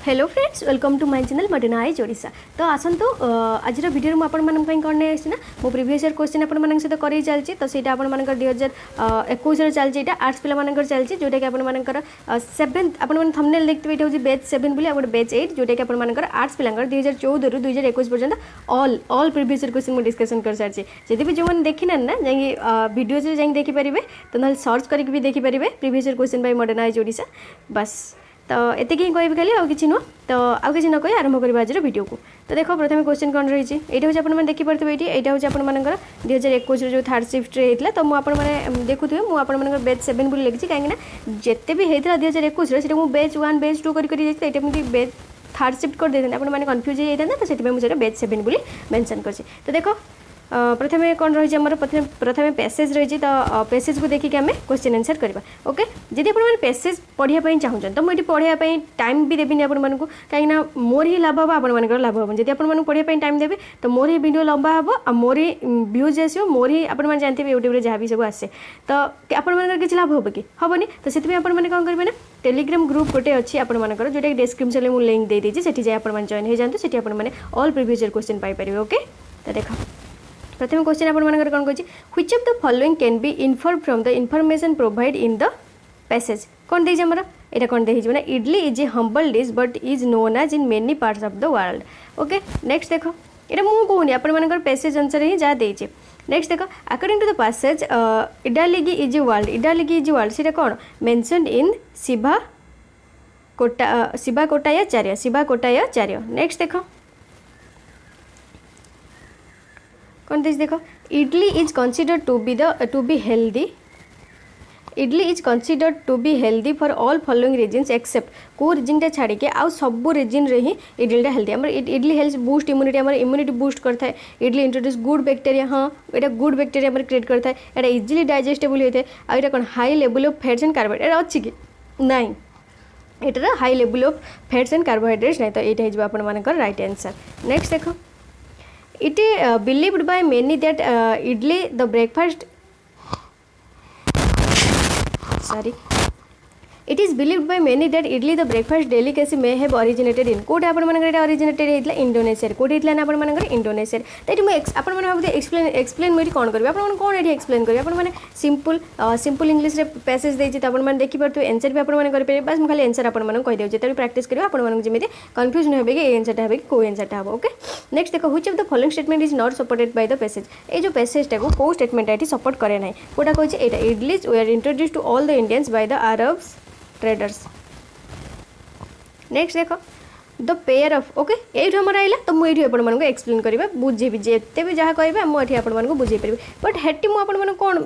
Hello friends, welcome to my channel modernise Odisha. तो आसतु आज वीडियो में आपण कौन ना मो प्रीवियस ईयर क्वेश्चन आपण सहित कर चलती। तो सहीटा आप 2021 चलती आर्ट्स पिला चलती जोटा कि आपर 7th आप थंबनेल देखते ये हूँ बैच 7 बोली गोटे बैच 8 जोटा कि आपर आर्ट्स पिला 2014 रु 2021 पर्यंत ऑल प्रीवियस ईयर क्वेश्चन मुझे डिस्कसन कर सारी। जदि भी जो मैंने देखी ना जा वीडियो जाए देखिपारे तो ना सर्च करके भी देखिपारे previous year question by modernise Odisha. बस तो एति ही कह खाली आउ कि नुह तो आउ कि न कही आरंभ करवा आज वीडियो को। तो देखो प्रथम क्वेश्चन कौन रही है ये हूँ देखिपे ये हूँ आपर 2021 जो थर्ड शिफ्ट होता। तो मुझे देखुए मुझे बैच 7 बोली लिखी कहीं जिते भी होता 2021 से बैच 1 बैच 2 कर बैच थर्ड शिफ्ट कर देते आपने कन्फ्यूज हो जाता। तो से मुझे बैच 7 बोली मेंशन कर। तो देखो प्रथम कौन रही है प्रथम पैसेज रही। तो पैसेज को देखिए आम क्वेश्चन आंसर करवा। ओके जदि आप पैसेज पढ़ाई चाहूँ तो मुझे पढ़ाई टाइम भी देवी आपको कहीं मोर ही लाभ हम आपर लाभ हम। जब आप पढ़ाई टाइम देवे तो मोर ही वीडियो लंबा हम और मोर ही व्यूज आसो मोर ही आप जानते हैं यूट्यूब जहाँ भी सब आसे। तो आपर किसी लाभ हम कि हेनी। तो से आपने कौन करेंगे ना टेलीग्राम ग्रुप गोटे अच्छी आपर जोटा कि डिस्क्रिप्शन में लिंक दे देती से जाए जॉइन हो जाते से आपने all previous year question paper. Okay तो देखो प्रथम क्वेश्चन आपर कौन कही which of the following can be inferred from the information provided in the passage. कौन देइछ हमर एटा कौन देइछ ना idli is a humble dish but is known as in many parts of the world. Okay next देखो ये मुझे कहूनी आपर पैसेज अनुसार ही जहाँ देइछ। नेक्स्ट देखो according to the passage iddalige is a world iddalige is a world से कौन mentioned in Shiva Kotyacharya. Next देखो कौन देख देखो idli is considered to be healthy idli is considered to be healthy for all following reasons except को रीजन छाड़ी के आउ सब रीजन रे ही इडलीटा हेल्दी आम idli health boost immunity boost करता है। इडली इंट्रोड्यूस गुड बैक्टेरिया हाँ ये गुड बैक्टेरिया क्रिएट करता है। यहाँ इजिली डाइजेस्टेबल होता है। आईटा कौन high level of fats and carbohydrate अच्छी कि ना यहाँ high level of fats and carbohydrates नहीं। तो यहाँ हो राइट आंसर। नेक्स्ट देखो it believed by many that idli the breakfast it is believed by many that idli the breakfast delicacy may have originated in code आपण मानकर originated हेतला Indonesia code हेतला ना आपण मानकर इंडोनेशिया। तो ये मुझे आपण माने भाबते एक्सप्लेन मुझे कौन करी आपण कौन ये एक्सप्लेन करी आपण माने सिंपल इंग्लिश रे पैसेज देछि तो आपण माने देखि परतु आंसर भी आपण माने करि परिबे। बस म खाली आंसर आपण माने कहि देउ जेते प्रैक्टिस करियो आपण माने जेमिति कंफ्यूजन हेबे कि आंसरटा हेबे कि को आंसरटा हेबो। ओके नेक्स्ट देखो which of the following statement is not supported by the passage. ए जो पैसेजटा को स्टेटमेंट एटी सपोर्ट करे नाही कोटा कहछि एटा idlis were introduced to all the Indians by the Arabs traders. Next देखो द पेयर ऑफ ओके ये हमारा आइला तो मुझे आपको एक्सप्लेन करेंगे बुझेबी जिते भी जहाँ कहे मुझे आपको बुझे पारि बट हेटी मुझे कौन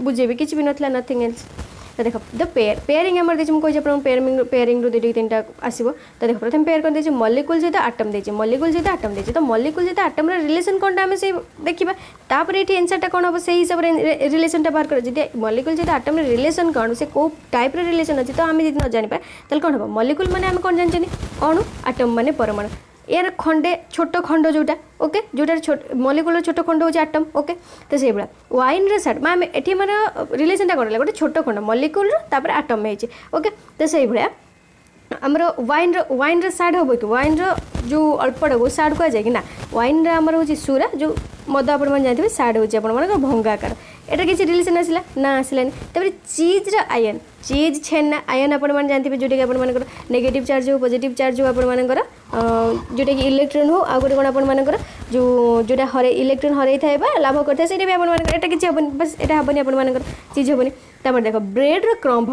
बुझेबी किसी भी नाला नथिंग एल्स। तो देखो द पेयरिंग आम देखिए मुझे पेयरिंग रू 2-3 आसो। तो देखो प्रथम पेयर कर मलिक्यूल सहित आटम देती मलिक्यूल सहित आटम देती। तो मलिक्यूल सहित आटम रिलेशन कौन आम से देखा तापर ये आंसरटा कौन हम से हिसाब से रिलेशनटा बाहर कर जी मलिक्यूल सहित आटम रिलेशन कौन से कौ टाइप रिलेशन अच्छी। तो आम जी न जानी पाए कौन हम मलिक्यूल मैंने आम कौन जानते कौन आटम माने परमाणु यार खंडे छोट खंड जोटा ओके जोटार मलिक्यूल छोट खंड हो आटम। ओके तो से भाया वाइन रैड मैम ये मार रिलेशनटा कौन गोटे छोट खंड मलिक्यूल आटम है। ओके तो से भाया आमर वाइन साड हम कि वाइन जो अल्पटा को साड कह जाए कि ना वाइन आमर हूँ सुरा जो मद आप जानते साड हो भंगाकार एटा किसी रिलेशन आसला ना आसलानी। तापर चीज आयन चीज छेना आयन आप जानते जोटा कि आपर नेगेटिव चार्ज हो पॉजिटिव चार्ज हो आपर जोटा कि इलेक्ट्रॉन हो आ गोटे कौन आपर जो जोटा हरे इलेक्ट्रॉन हरई था लाभ करता है से आपर किसी हेनी बस यहाँ हेनी आपर चीज हेनी। तापर देख ब्रेड क्रम्ब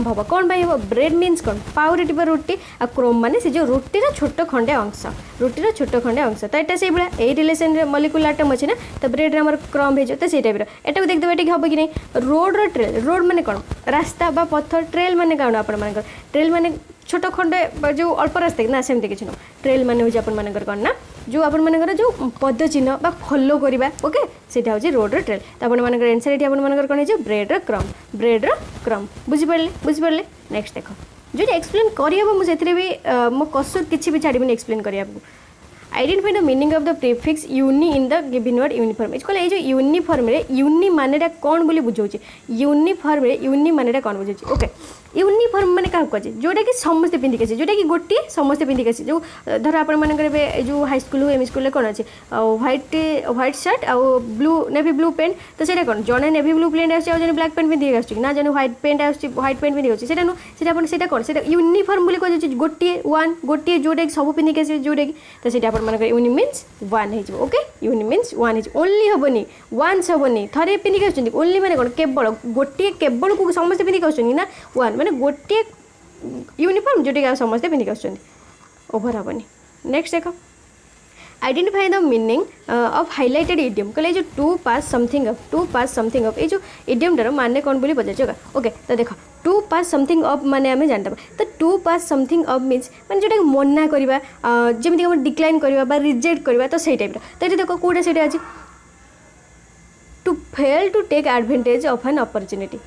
हम कौन पाई हम ब्रेड मीन्स कौन पाउरुटी रुटी आ क्रम्ब माने से जो रुटीर छोट खंडे अंश रुटीर छोट खंडे अंश। तो यहाँ से भाया यही रिलेसन मलिक्यूल आटम अच्छे ना तो ब्रेड आम क्रम्ब हो तो टाइप एटा देखते ये हम कि नहीं रोड ट्रेल रोड माने कौन रास्ता बा पत्थर ट्रेल माने कौन आपर ट्रेल माने छोट खंडे जो अल्प रास्ता ना सेमती किसी नुह ट्रेल माने हूँ आपर कौन ना जो आपर जो पद चिन्ह बा फॉलो करवा। ओके सेटा हूँ रोड ट्रेल। तो आपर आंसर ये आपर कौन है ब्रेड क्रम्ब बुझिपारे। नेक्स्ट देखो जो एक्सप्लेन करहब मुझे भी मो कसुर किसी भी छाड़ी एक्सप्लेन करा identify the meaning of the prefix uni in the given word uniform. इसको ये जो यूनिफॉर्म रे यूनि मानेटा कौन बोली बुझाऊँ यूनिफॉर्म रे यूनि मानेटा कौन बुझाऊँ। ओके यूनिफॉर्म माने क्या कहे जोटा कि समस्ते पिंधिक आसे जोटा कि गोटे समस्ते पिंधिक आसे जो धर आप जो हाई स्कूल एम स्कूल कौन अच्छे व्हाइट शर्ट आउ ब्लू नेवी ब्लू पेंट तो सेटा कौन जड़े नेवी ब्लू पेंट आसे ब्लैक पेंट पिंधिक आस ना जन व्हाइट पेंट व्हाइट पेंट पिंधिक आसे सेटा कौन से यूनिफॉर्म बोली कह गोटे वन गोटे जोटा कि सब पिंधिक आस जोटा कि तो सेटा आप यूनि मीन्स वन हो ओके यूनि मीन्स वन हो ओनली हेनी वन्स हेनी थे पिंधिक आस ओनली मैंने कौन केवल गोटे केवल को समस्ते पिंधिक आस ना वन मैंने गोटे यूनिफॉर्म जोटा कि समस्ते पिंधिक आस ओभर हेनी नेक्स्ट देख identify the meaning of highlighted idiom कहले जो टू पास समथिंग अफ ये जो इडियमटार माने कौन बोली पचार ओके तो देख टू पास समथिंग अफ माने आम जानता तो to pass something off means मैंने जोटा मना करवा जमी आम डिक्लाइन करवा रिजेक्ट करवा तो सही टाइप तो ये देख कौटा से आज to fail to take advantage of an opportunity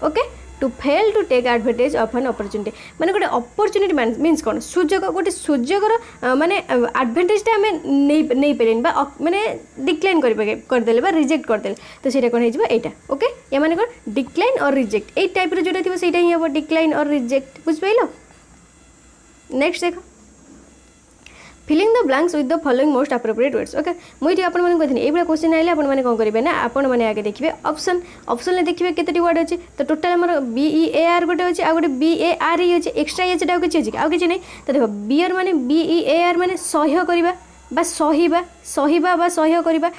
okay to fail to take advantage of an opportunity माने गोटे अपॉर्चुनिटी मीन्स कौन सुजोग गोटे सुजोगर माने एडवांटेजटा आम नहीं पारे माने डिक्लाइन करदे रिजेक्ट करदे तो सीटा कौन हो यहाँ ओके या माने कौन डिक्लाइन और रिजेक्ट ये टाइप जोटा थी सहीटा ही हम डिक्लाइन और रिजेक्ट बुझिपाल नेक्स्ट देख filling the blanks with the following most appropriate words okay मुझे आपको ये क्वेश्चन आए आपने कौन करेंगे ना आपने आगे देखिए ऑप्शन ऑप्शन देखिए केतोटी वर्ड अच्छे तो टोटाल आम BEAR गोटे अच्छे आ गए BARE अच्छे एक्सट्रा एच टा किसी अच्छे आगे नहीं तो देख बियर माने BEAR माने सह्य करवा बा सहिबा सहिबा बा सह्य करवा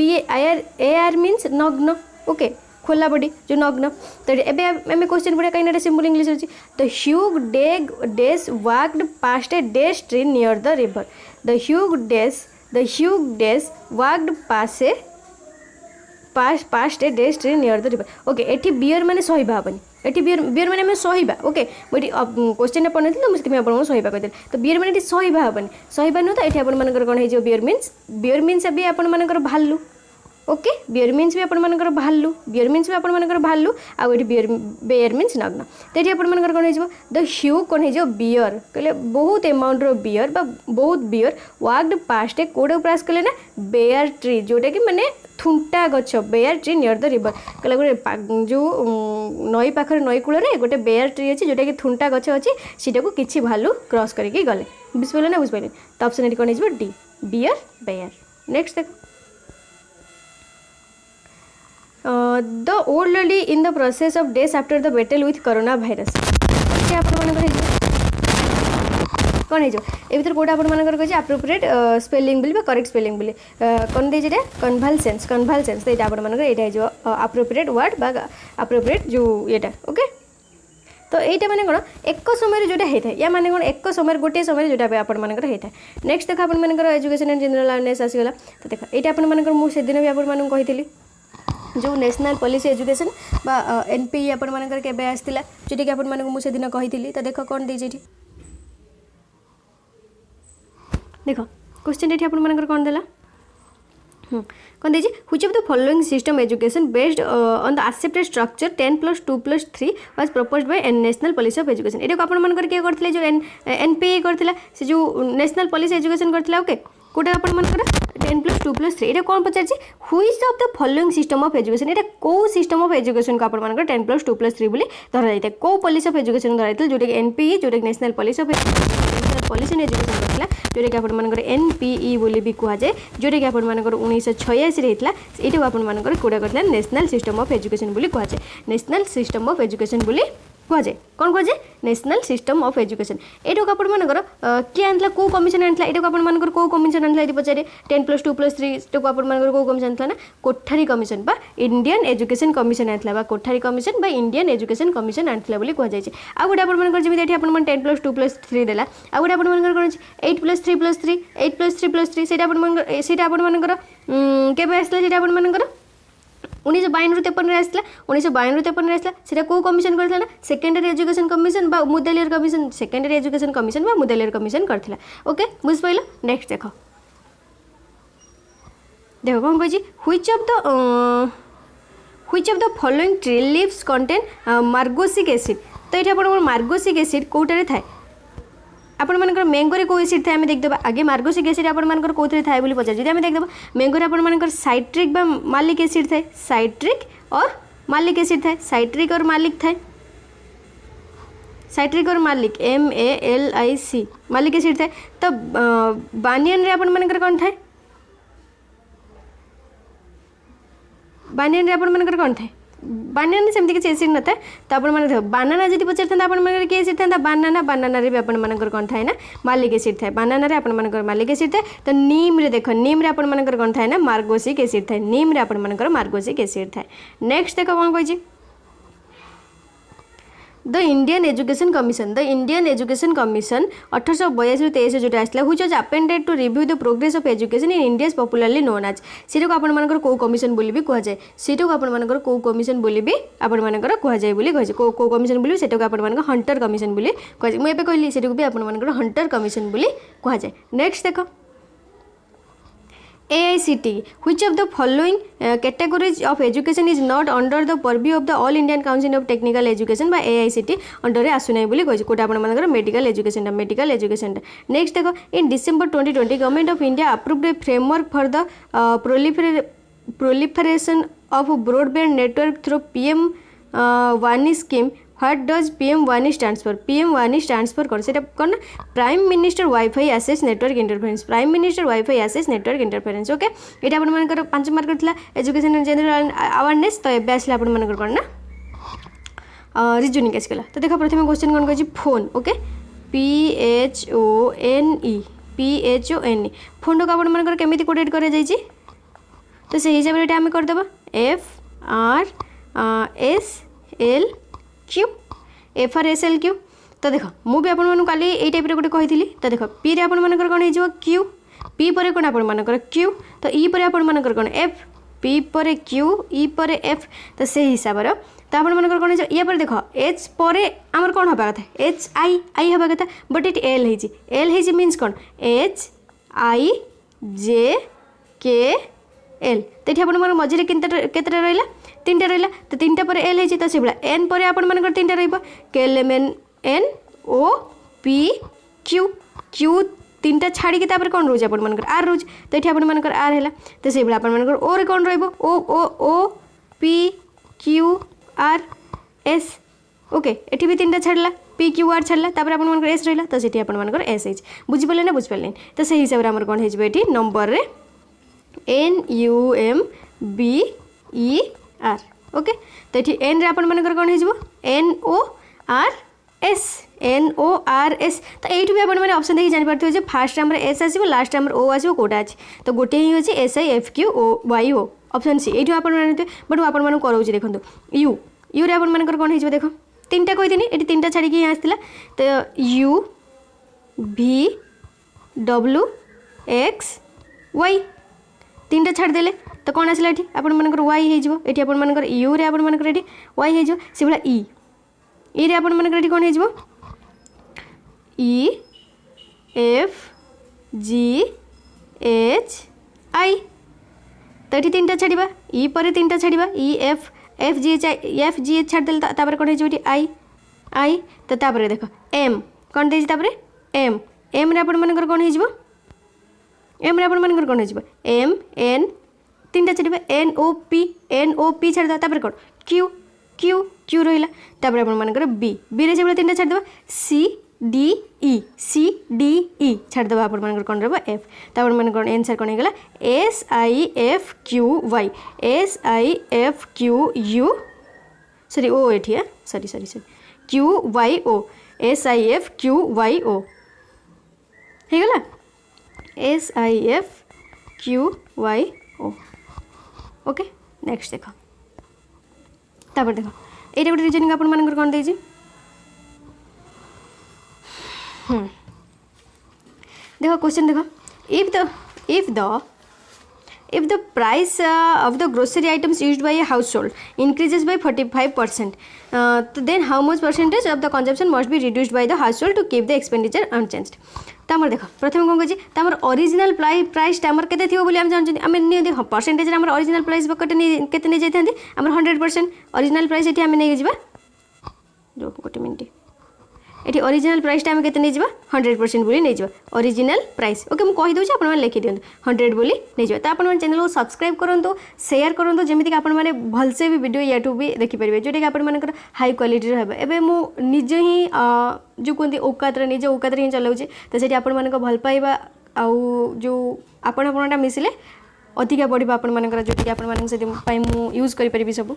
BAR मीन्स नग्न ओके खोला बॉडी जो नग्न तो एम क्वेश्चन पढ़ा कहीं सिंपल इंग्लिश अच्छी the huge days walked past a days tree near the river the huge days walked past a days tree near the river okay एटी बियर माने सहिबा हेनी एटी बियर माने आम सहिबा ओके मुझे क्वेश्चन पढ़ी मुझे आपको सहिबा कही तो बियर माने सहिबा हेनी सहिबा नुह तो ये आपर कौन हो बियर मीन्स भी आपर भालू ओके बियर मीन्स भी आपर भालू बियर मीन्स भी आपर भालू आउ ये बेयर मीन्स नग्न तो ये आपर कौन हो द ह्यू कौन हो बियर कहले बहुत एमाउंट बियर बा बहुत बियर वाक्ड पास्ट ए कौटे प्रयास कले ना बेयर ट्री जोटा कि माने थुंटा गछ bare tree near the river कहले गोटे जो नई पाखर नई कूल गोटे बेयर ट्री अच्छी जोटा कि थुंटा गछ अच्छी सीटा को किसी भालू क्रॉस करके गले बुझिपारे ना बुझिपारे तो ऑप्शन ये कौन हो डी बियर बेयर नेक्स्ट देख the old lady in the process of days after the battle with corona virus कौन हो भर कौटा आपर कहे अप्रोप्रिएट स्पेलिंग बोली करेक्ट स्पेलिंग बोली कौन दे कन्भालसेंस तो ये आपर अप्रोप्रिएट वर्ड बा अप्रोप्रिएट जो येटा ओके तो यहाँ मैंने कौन एक समय जोटा होता है या मैंने कौन एक समय गोटे समय जोटा आपर होता है नेक्स्ट देख आपर एजुकेशन एंड जनरल अवेयरनेस आसीगला तो देख ये आपर मुझे दिन भी आपको कही जो नेशनल पॉलिसी एजुकेशन बा NPE आपर केबे आसला जोटा कि आपको मुझे दिन कही तो देख कौन दे देख क्वेश्चन ये आपर कौन देला कौन दीजिए which of the following system education based on the accepted structure 10+2+3 was proposed by national policy of education ये आपन किए करथिले जो NPE करथिला से जो नेशनल पॉलिसी एजुकेशन करथिला ओके कोटा आपन 10+2+3 ये कौन पचार which of the following system of education ये कौ सिस्टम ऑफ एजुकेशन को आपन 10+2+3 बोली धरा जाए कौ पॉलिसी ऑफ एजुकेशन धरा जाए जोटा कि NPE जोटा कि national policy of policy education करथिला जोटा कि आपन NPE बोली भी कह जाए जोटा कि आपन 1986 होता ये आपन कोड़ा करथिला नेशनल सिस्टम ऑफ एजुकेशन बोली कह जाए नेशनल सिस्टम ऑफ एजुकेशन बोली कह जाए कौन कह जाए नेशनल सिस्टम ऑफ एजुकेशन ये आपर किए आनला कौ कमिशन आनला ये आपर कौ कमिशन आनला ये पचारे 10+2+3 को आपर कौ कमिशन आनला ना कोठारी कमिशन बा इंडियन एजुकेशन कमिशन आनला बा कोठारी कमिशन बा इंडियन एजुकेशन कमिशन आनला बोली कह जाए आ गोटे आपर जमी ये आप 10+2+3 देला आ गोटे आपर कौन 8+3+3 8+3+3 से आपर केबे आसला आपर 1952 आसला 1952 आसला सेटा को कमिशन करथिला ना सेकेंडरी एजुकेशन कमिशन बा Mudaliar commission secondary education commission बा मुदालियर कमिशन करथिला ओके बुझ पाइलो नेक्स्ट देखो कौन कहि which of the following tree leaves contain margosic acid तो ये आप मार्गोसिक एसिड कोटारे थाए आपण मानकर मैंगोरे को एसिड थाए देखदेबा आगे मार्गोसिक एसिड आपण मानकर कोथरे थाए बोली पचार जदि देखदेबा मैंगोरे आपण मानकर साइट्रिक बा मालिक एसिड थाए साइट्रिक और मालिक एसिड थाए साइट्रिक और मालिक थाए साइट्रिक और मालिक MALIC मालिक एसिड थाए तो बानियन रे आपण मानकर कोन थाए बानियन रे आपण मानकर कोन थाए बानाना सेमती किसी एसिड न था तो आपण माने देखो बानाना जदि पचार था आपण मानकर के एसिड था बानाना रे भी आपण मानकर कोन थाए ना मालिक एसिड थाए बानाना रे आपण मानकर मालिक एसिड थाए तो नीम रे देखो नीम रे आपण मानकर कोन थाए ना मार्गोसिक एसिड थाए नीम रे आपण मानकर मार्गोसिक एसिड थाए नेक्स्ट देखो कोन कहछि द इंडियन एजुकेशन कमिशन 1882-23 जो आसला which was appended to review the progress of education in India popularly known आज सीटा को आपण मानकर को कमिशन बोली भी कह जाए सीटा को आपण मानकर को कमिशन बोली भी आपण मानकर कह जाए बोली कह को कमिशन बोली सेटा को आपण मानकर हंटर कमिशन बोली कह जाए मुझे कहली सेटा को भी आपण मानकर हंटर कमिशन बोली कह जाए नेक्स्ट देखो AICT which of the following categories of education is not under the purview of the All Indian Council of Technical Education by AICT under आसुना बोली कही कोटा आपण मानकर मेडिकल एजुकेशन नेक्स्ट देखो in December 2020 government of India approved a framework for the proliferation of broadband network through PM वानी scheme what does PM वानी stands for PM वानी stands for कौन से कौन prime minister wifi access network interference prime minister wifi access network interference okay ये आपण मानकर 5 mark था एजुकेशन एंड जनरल अवेयरनेस तो एबे आसला आपण मानकर कौन ना रीजनिंग आसगला तो देखो प्रथम क्वेश्चन कौन कह फोन ओके PHONE फोन को आपण मानकर केमिति कोडेट करा जाई छी तो से हिसाब रे आम करदेबा FRSLQ FRSLQ तो देख मुझे आपको काली ये टाइप गोटे कही तो देख पी रे आपंकर कौन हो क्यू पी पर कौन आपर क्यू तो ई पर आपर कौन एफ पी पर क्यू ई पर एफ तो से हिसाब तो आपर कौन हो या देख एच पर आमर कौन हवा कथा HI हवा कथा बट ये एल मीन्स कौन HIJKL तो ये मझे केतटा रहा 3टा रहा तो 3टा पर एल है तो से भाया एन पर आपण मानकर 3टा रहा KLMNOP Q Q 3टा छाड़ी कौन रोज आपण मानकर आर रोज तो ये आपण मानकर आर है तो से भाया आपण मानकर ओ रे कौन रहिबो O P Q R S okay एठी भी 3टा छाड़ला P Q R छाड़ला तापर आपण मानकर S रहिला तो सेठी आपण मानकर S है बुझि पले ना बुझि पले तो से हिसाब रे हमर कौन हे जबे एठी नंबर रे NUMBER ओके तो ये एन रे आपण मानकर कौन हो NORS तो ये भी आपण मैंने ऑप्शन देखिए जापर थे फास्ट आम एस आसो लास्ट आम ओ आसो कौटा अच्छे तो गोटे ही अच्छे SIFQYO ऑप्शन सी ये आप बट मुझे आपको कराऊँ देखो यू यू रे आपण मानकर कौन हो देख 3टा कहीदी ये 3टा छाड़ी ही आसला तो U V W X Y 3टा छाड़देले तो कौन आसला ये आपण मानकर वाई हो ये आपण मानकर यू रे आपण मानकर ये वाई हो से भाया ई रे आपण मानकर ये कौन हो EFGHI तो ये 3टा छाड़ा ई पर 3टा छाड़ा EFGH छाड़देल तापर कौन हो आई तो तापर देख एम कौन दे एम रे आपण मानकर कौन हो एम रे आपण मानकर कौन हो एम एन 3टा छाड़ा NOP छाड़ा तापर कौन क्यू क्यू क्यू रहा तापर आपण मानकर बी रे से 3टा छाड़ा CDE छाड़दे आप कौन रहा एफ तापर मैंने कौन आंसर कौन होगा SIFQU सॉरी ओ एठी है सॉरी QYO SIFQYO होगा SIFQYO ओके नेक्स्ट देख तापर देख ये गोटे रिजनिंग आप कौन देजी देखो क्वेश्चन देखो if the price of the grocery items used by a household increases by 45%, then how much percentage of the consumption must be reduced by the household to keep the expenditure unchanged? तो आम देख प्रथम कौन कही तो original price आम के थी बोली जानते आम देख परसेंटेज आम ओरिजिनल प्राइस केते नहीं जाते आम 100% ओरिजिनल प्राइस ये आम नहीं जा जो गोटे मिनट ये ओरिजिनल प्राइसटा आम के 100% बोली नहीं ओरिजिनल प्राइस ओके मुझे कहीदे आप लिखि दिखाँ 100 बोली नहीं तो आप चैनल को सब्सक्राइब करूँ शेयर करूँ जमीक आप भलसे भी वीडियो यूट्यूब भी देखिपारे जोटा कि आप हाई क्वालिटी एवं मुझे ही जो कहते औकात निज औकात ही चलाऊँगी तो से आप भल पाइबा आउ जो आपटा मिसिले अधिका बढ़िया आपर जो आप यूज करी सब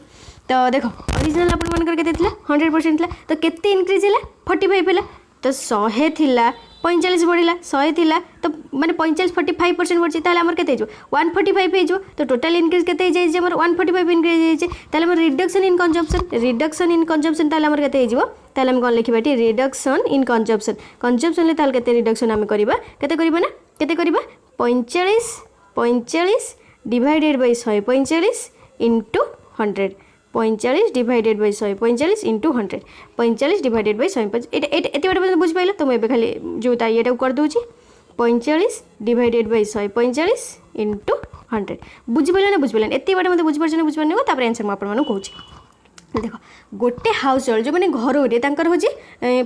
तो देख ओरिजिनल आपर के 100% तो केते इनक्रीज है 45 है तो 100 थिला 45 बढ़ला 100 थिला तो माने 45 बढ़ी ताले आमर केते हो 145 हो तो टोटल इनक्रीज केते जाय हमर 145 इनक्रीज जाय ताले हमर रिडक्शन इन कंजम्पशन ताले हमर केते हो ताले हम कोन लिखिबा टी रिडक्शन इन कंजम्पशन ले ताले केते रिडक्शन हम करबा ना केते करबा 45 divided by 145 into 100 45 divided by 145 into 100 45 divided by 145 एत बाटे बुझ पाइल तो मुझे खाली जो ये कर दूची 45 डिवाइडेड बाय 145 इंटू 100 बुझ पाइल ना बुझ पाइल एत बाटे मतलब बुझ पारछन बुझ पारने तापर आंसर मैं आपन कहूँ देख गोटे हाउस होल्ड जो मैंने घर हूँ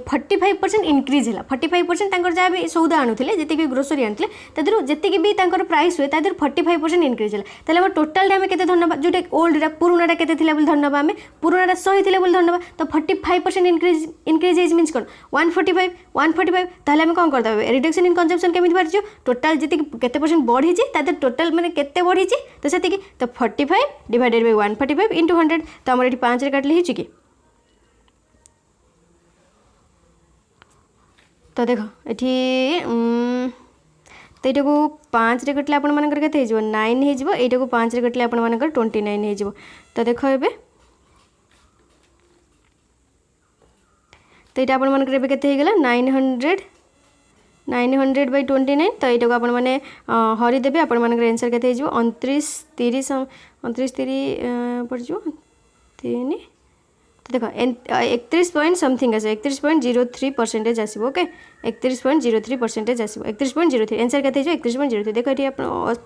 45% इनक्रीज है 45% जहाँ भी सौदा आणुले जी ग्रोसरी आनी तादर जी भी प्राइस हुए तादर 45% इनक्रीज है ताहले टोटाल आम के धरना जोटा ओल्डा पुराणा के धरना आम पुराणा 100 थे बोली धरना तो 45% इनक्रीज मीन्स कौन 145 ताहले आम कौन करदे रिडक्शन इन कंजम्पशन केमी बाहर टोटाल जी के बढ़ी तादर टोटाल मैंने के बढ़ी तो से तो 45 डिवाइडेड बाय 145 इंटू 100 तो आम ये 5 रे काटले कि तो देख ये तो यहाँ को 5 रे कटले आपण मानकर केते हो 9 हो यहाँ को 5 रे कटले आपण मानकर 29 हो तो देख ए तो ये आपण मानकर एबे केते हो गला 900 बाय 29 तो यहाँ को आपण माने हरि देबे आपण मानकर आंसर केते हो 29 30 पड़ जो 3 तो देख 31 पॉइंट समथिंग आस 31.03% आसो ओके 31.03% आसो 31.03 आंसर के 31.03 देखो ये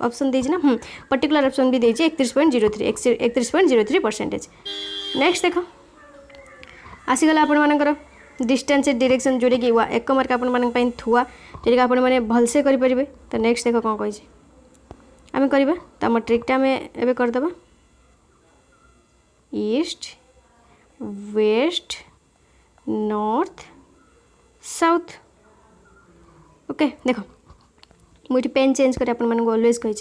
ऑप्शन देछि ना पर्टिकुलर ऑप्शन भी देछि 31.03% नेक्स्ट देख आसीगला आपण मानकर डिस्टेंस डायरेक्शन जोड़े कि 1 मार्क आपण मान पई थुआ जोड़े आपण माने भलसे करि परिबे तो नेक्स्ट देख कोन कहि आमे करबा तो हम ट्रिकटा आमे एबे कर दबा east west north south okay देखो मुझे पेन चेंज कर ऑलवेज कही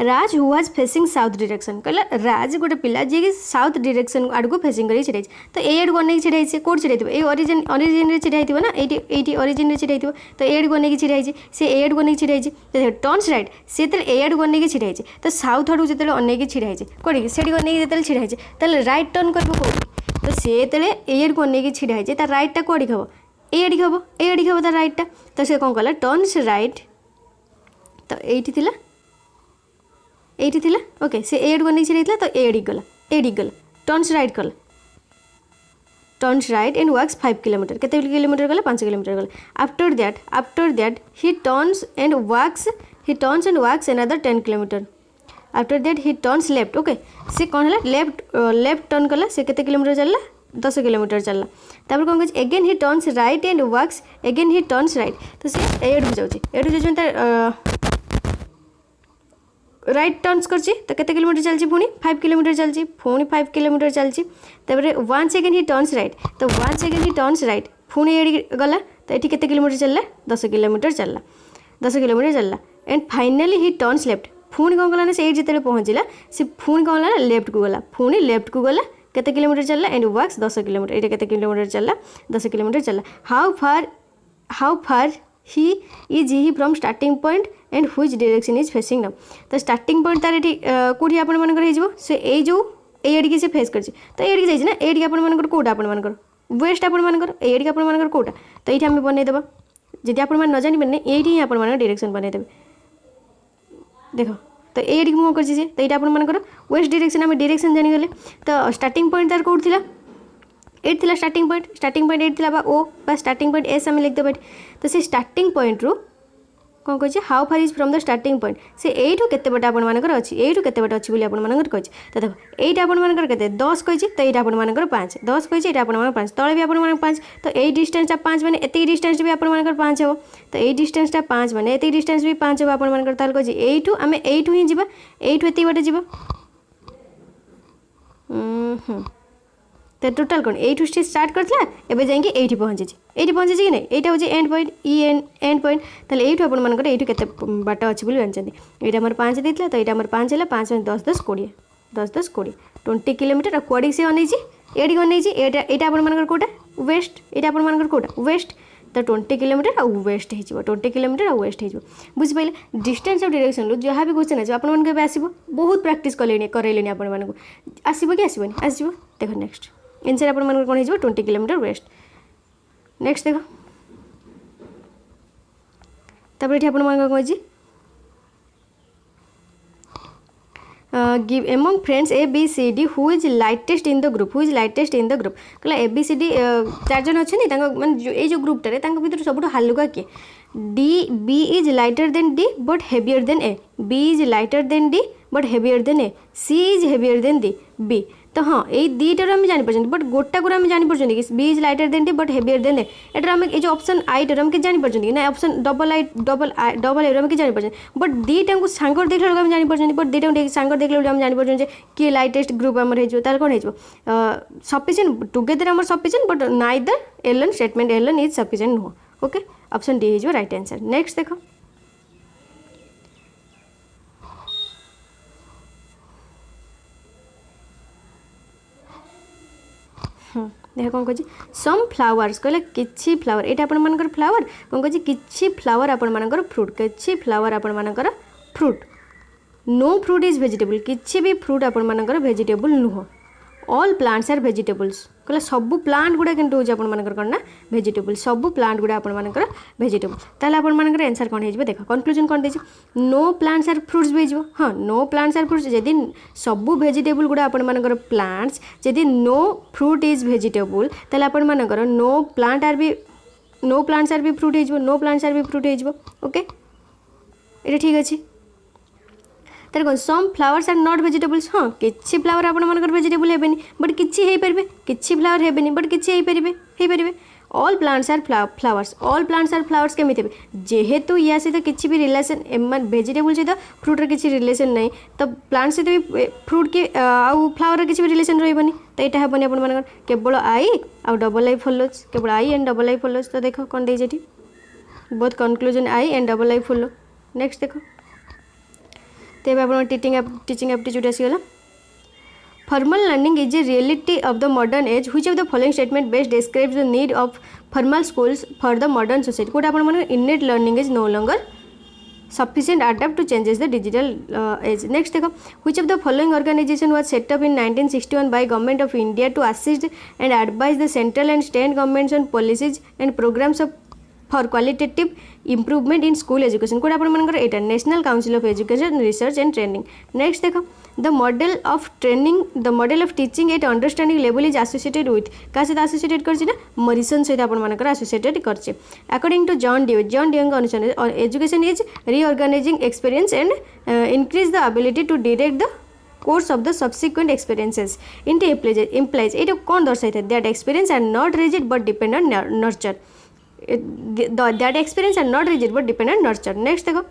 Raj who was facing south direction कहला राज गोटे पिला जी कि साउथ डायरेक्शन आड़ को फेसिंग कर छिड़ाई तो ए आड़ को अनेक छिड़ाई कौट छिड़ाई ओरिजिन में छिड़ाई ना ये ओरिजिन में छिड़ाई तो ए आड़ को अनेक छिड़ाई से ए आड़ को अनेक छिड़ाई तो टर्न्स राइट से ए आड़ को अनेक छिड़ाई तो साउथ आड़ जो अनेक छिड़ाई कौटी से अनेक जो छिड़ाई तो राइट टर्न कर तो से ए आड़ को अनेक छिड़ाई तार राइटा कौड़ी हम ए आड़ हम ए आड़ हम तार राइटा तो से कौन कला टर्न्स राइट तो एठी थिला ओके से एड को नहीं छिड़ाई तो एडी गला टर्न्स राइट कला turns right and works 5 kilometre केते किलोमीटर गला 5 किलोमीटर गला after that he turns and works another 10 kilometre after that he turns left okay से कौन है लेफ्ट टर्न कला से केते किलोमीटर चलला 10 किलोमीटर चलला तापर कौन कह again he turns right and works again he turns right तो से एड हो जाउची एड हो जाउची राइट टर्न्स करछि तो केते किलोमीटर चलछि पुणी 5 किलोमीटर चलछि पुणी 5 किलोमीटर चलछि तापर once again he turns right तो once again he turns right पुणी एडी गला तो एठी केते किलोमीटर चलला 10 किलोमीटर चलला and finally he turns left पुणी कौन गला ना से जिते पहुँचला से पुणी कौन गला लेफ्ट को गला केते किलोमीटर चलला एंड वर्क्स 10 किलोमीटर ये केते किलोमीटर चलला 10 किलोमीटर चलला how far he is he from starting point and which direction is facing now तो स्टार्टिंग पॉइंट तार ये कौटी आपण मानकर हो से ए जो एडिकी से फेस करछि तो एडिकी जाइछि ना एडिकी आपण मानकर कोटा आपण मानकर वेस्ट आपण मानकर एडिकी आपण मानकर कोटा तो ये आम बनै देबा जदि आपण मान न जानि बने एडी ही आपण मानकर डायरेक्शन बनै देबे देखो तो एडिकी मु करछि जे तो ये आपण मानकर वेस्ट डायरेक्शन आम डायरेक्शन जानि गले तो स्टार्टिंग पॉइंट तार कोड थिला 8 थिला स्टार्टिंग पॉइंट 8 थिला बा ओ बा स्टार्टिंग पॉइंट एस आम लिख देबा तो से स्टार्टिंग पॉइंट रो कौन कही how far is from the starting point से यू केते बटे आपण मानकर अच्छी यू केते बटे अच्छी आपण मानकर कही तो देखो यहीटा आपण मानकर केते 10 कही तो यहाँ आपण मानकर 5 10 कही यहाँ आपण मानकर 5 तले भी आपण मानकर 5 तो यही डिस्टेंस 5 माने एति डिस्टेंस भी आपण मानकर 5 हो तो यही डिस्टेंस 5 माने एति डिस्टेंस भी 5 हो आपण मानकर ताल कही एठू आमे एठू ही जिबा एठू एति बटे जिबा तो टोटाल कौन यू स्टार्ट करता एवं जाकि ये पहुँची कि नहीं यहाँ हूँ एंड पॉइंट एंड पॉइंट ताले यू आप यू के बाट अच्छी बोली जानते यहाँ आम 5 देता तो यहाँ 5 है 5 10 10 20 10 10 20 20 किलोमीटर कौड़ी से अनई ये अनई यहाँ आप कौटा वेस्ट यहाँ आप कौटा वेस्ट तो 20 किलोमीटर आउ वेस्ट हो 20 किलोमीटर आउ वेस्ट हो बुझिपारे डिस्टेंस ऑफ डायरेक्शन जहाँ भी क्वेश्चन आसो आपको आसो बहुत प्रैक्टिस कले करैले आपको आसो कि आसबनी आसो देखो नेक्स्ट आंसर आप कौन हो 20 किलोमीटर वेस्ट नेक्स्ट देख तब ये आप कौन give among friends A B C D who is lightest in the group who is lightest in the group कहला ए बी सी डी 4 जन अच्छे माने ये जो ग्रुपटे भर सब हालुका किए D B is lighter than D but heavier than A B is lighter than D but heavier than A C is heavier than D B तो हाँ ये दुईटार आम जापर बट गोटा को आम जापर कि B is lighter than D but heavier than A एटार आम ये ऑप्शन आईटार आम कि जापर कि ना option double I double A आम कि जापर बट दुईटा को सांग देखला आम जापर बट दुईटा सांग देखला आम जापर किए लाइटेस्ट ग्रुप आमर हो कौन हो सफिशिएंट टुगेदर आम sufficient but neither alone statement alone is sufficient नुह ओके ऑप्शन डी हो राइट आंसर नेक्स्ट देखो देख कौन कह सम फ्लावर्स कहले किछि फ्लावर ये आपण मानकर फ्लावर कौन कह किछि फ्लावर आपण मानकर फ्रूट किछि फ्लावर आपण मानकर fruit no fruit is vegetable किछि भी फ्रूट आपण मानकर वेजिटेबल नुह ऑल प्लांट्स आर वेजिटेबल्स कहले सबू प्लांट गुड़ा कि मानकर कौन ना वेजिटेबल सबू प्लांट गुड़ा आपण मानकर वेजिटेबल ताले आपण मानकर आंसर कौन हो देख कन्क्लूजन कौन देछि नो प्लांट्स आर फ्रूट्स भी हो हाँ नो प्लांट्स आर फ्रूट्स जदि सबू वेजिटेबल गुड़ा आपण मानकर प्लांट्स जदि नो फ्रूट इज वेजिटेबल ताले आपण मानकर नो प्लांट्स आर भी फ्रूट हो नो प्लांट्स आर भी फ्रूट हो ओके ये ठीक अच्छे तार कौन some flowers are not vegetables हाँ किसी फ्लावर आपण मानकर वेजिटेबल हेबेनी बट किछि हेई परबे किछि फ्लावर हेबेनी बट किछि हेई परबे ऑल प्लांट्स आर फ्लावर्स केमी थे जेहेतु या सहित किसी भी रिलेशन वेजिटेबल सहित फ्रूट किसी रिलेशन नहीं तो प्लांट सहित भी फ्रूट की आउ फ्लावर किसी भी रिलेशन रही तो यहाँ हेबनी आपण मानकर केवल आई आउ डबल आई फॉलोज केवल I and double I follows तो देख कौन देती both conclusion I and double I follow next देख तेज आप टीचिंग एप्टीट्यूड आसीगला formal learning is a reality of the modern age which of the following statement best describes the need of formal schools for the modern society कोटा आपण माने innate learning is no longer sufficient adapt to changes the digital age next देखो which of the following organization was set up in 1961 by government of India to assist and advise the central and state governments on policies and programs of for qualitative improvement in school education कोड आपण मानकर एटा national council of education research and training next देखो the model of teaching at understanding level is associated with क्या सहित associated करछि ना Morrison सहित आपण मानकर एसोसिएटेड करछि अकॉर्डिंग टू जॉन डी अनुसार education is reorganising experience and increase the ability to direct the course of the subsequent experiences into implies it कौन दर्शाई थे that experience are not rigid but depend on nurture that experience are not rigid but depend on nurture next देखो